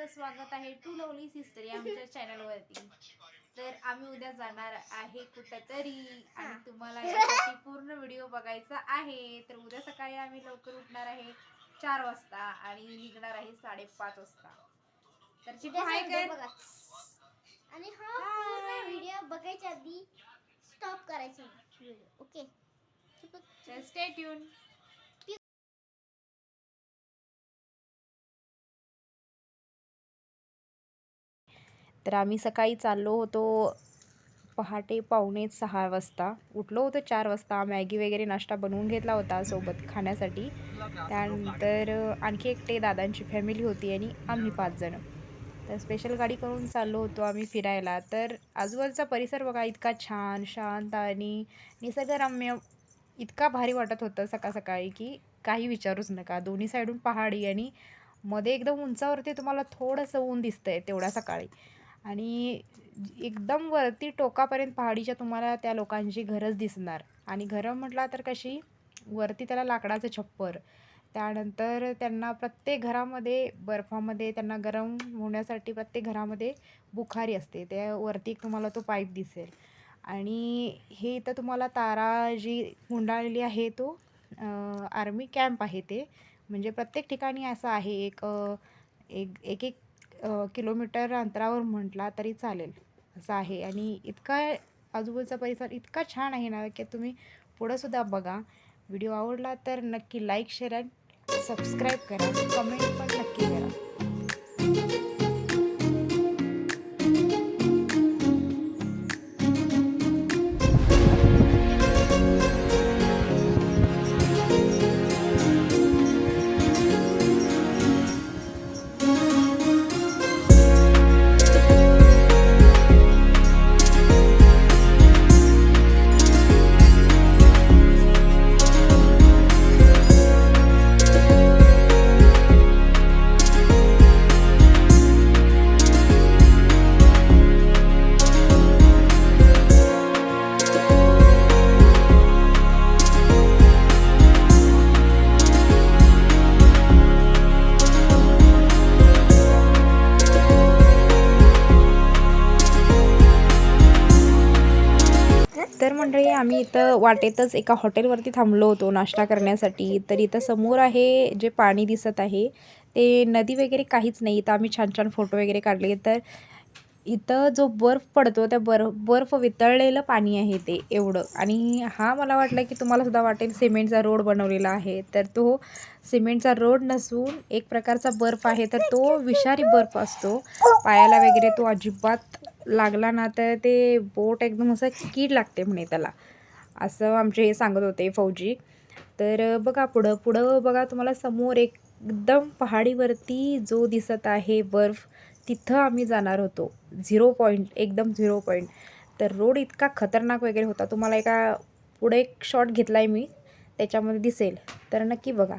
तुमचं स्वागत आहे टू लवली सिस्टर या आमच्या चॅनलवरती। तर आम्ही उद्या जाणार आहे कुठेतरी आणि तुम्हाला यासाठी पूर्ण व्हिडिओ बघायचा आहे। तर उद्या सकाळी आम्ही लवकर उठणार आहे 4 वाजता आणि निघणार आहे 5:30 वाजता। तर चिकू हाय कर आणि हा पूर्ण व्हिडिओ बघायच्या आधी स्टॉप करायचा व्हिडिओ, ओके? तर स्टे ट्यून। तर आम्ही सकाळी चाललो होतो पहाटे 5:45 वाजता। उठलो होतो 4 वाजता। मॅगी वगैरे नाश्ता बनवून घेतला होता सोबत खाण्यासाठी। त्यानंतर आणखी एकटे दादांची फॅमिली होती आणि आम्ही 5 जण। तर स्पेशल गाडी करून चाललो होतो आम्ही फिरायला। तर आजूबाजूचा परिसर बघा, इतका छान शांत आणि निसर्गरम्य, इतका भारी वाटत होतं सकाळ सकाळी की काही विचारूच नका। दोन्ही साईडून पहाडी आणि मध्ये एकदम उंचावरती तुम्हाला थोडंसं ऊन दिसतंय तेवढ्या सकाळी आणि एकदम वरती टोकापर्यंत पहाडीच्या तुम्हाला त्या लोकांची घरच दिसणार। आणि घरं म्हटला तर कशी, वरती त्याला लाकडाचं छप्पर, त्यानंतर त्यांना प्रत्येक घरामध्ये बर्फामध्ये त्यांना गरम होण्यासाठी प्रत्येक घरामध्ये बुखारी असते, त्या वरती तुम्हाला तो पाईप दिसेल। आणि हे इथं तुम्हाला तारा जी गुंडाळलेली आहे तो आर्मी कॅम्प आहे। ते म्हणजे प्रत्येक ठिकाणी असं आहे, एक किलोमीटर अंतरावर म्हटला तरी चालेल असं आहे। आणि इतका आजूबाजूचा परिसर इतका छान आहे ना की तुम्ही पुढं सुद्धा बघा। व्हिडिओ आवडला तर नक्की लाईक, शेअर आणि सबस्क्राईब करा, कमेंट पण नक्की करा। तर मंडळी, आम्ही इथं वाटेतच एका हॉटेलवरती थांबलो होतो नाश्ता करण्यासाठी। तर इथं समोर आहे जे पाणी दिसत आहे ते नदी वगैरे काहीच नाही। इथं आम्ही छान छान फोटो वगैरे काढले। तर इथं जो बर्फ पडतो त्या बर्फ वितळलेलं पाणी आहे ते एवढं। आणि हा मला वाटलं की तुम्हाला सुद्धा वाटेल सिमेंटचा रोड बनवलेला आहे, तर तो सिमेंटचा रोड नसून एक प्रकारचा बर्फ आहे। तर तो विषारी बर्फ असतो, पायाला वगैरे तो अजिबात लागला ना तर ते बोट एकदम असं कीड लागते म्हणे त्याला, असं आमचे हे सांगत होते फौजी। तर बघा पुढं बघा, तुम्हाला समोर एकदम पहाडीवरती जो दिसत आहे बर्फ, तिथं आम्ही जाणार होतो 0 पॉईंट, एकदम 0 पॉईंट। तर रोड इतका खतरनाक वगैरे होता, तुम्हाला एका पुढे एक शॉट घेतलाय मी, त्याच्यामध्ये दिसेल, तर नक्की बघा।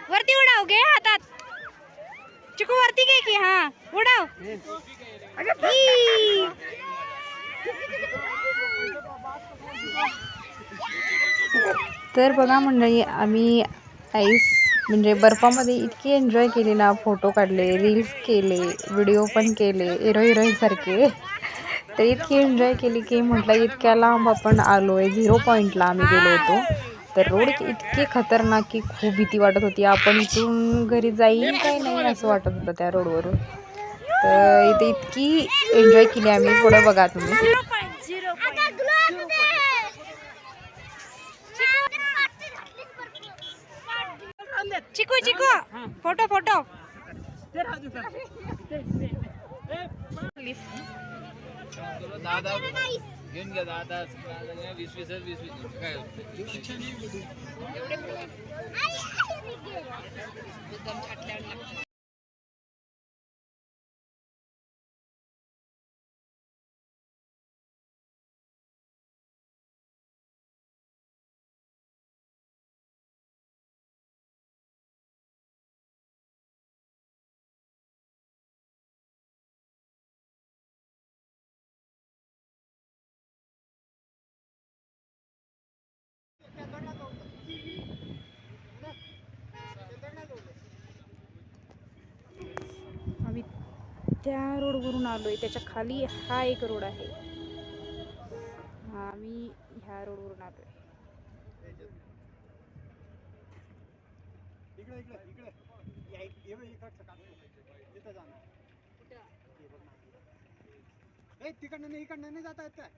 वरती उडाव घे हातात, चिकू वरती घे की, हा उडाव। तर बघा मंडळी, आम्ही आईस म्हणजे बर्फामध्ये इतकी एन्जॉय केली ना, फोटो काढले, रील्स केले, व्हिडिओ पण केले हिरोईन सारखे। तर इतकी एन्जॉय केली की म्हटलं इतक्या लांब आपण आलोय, 0 पॉईंटला आम्ही गेलो होतो। तर रोड इतके खतरनाक की खूप भीती वाटत होती, आपण इथून घरी जाईन काय नाही असं वाटत होतं त्या रोडवरून। तर इथे इतकी एन्जॉय केली आम्ही, पुढं बघा तुम्ही। चिकू चिकू फोटो फोटो दादा घेऊन घ्या, दादा 20 काय त्या रोडवरून आलो आहे, त्याच्या खाली हा एक रोड आहे. आम्ही ह्या रोडवरून आलो आहे. तिकडनं नाही इकडनं नाही जाता येत काय?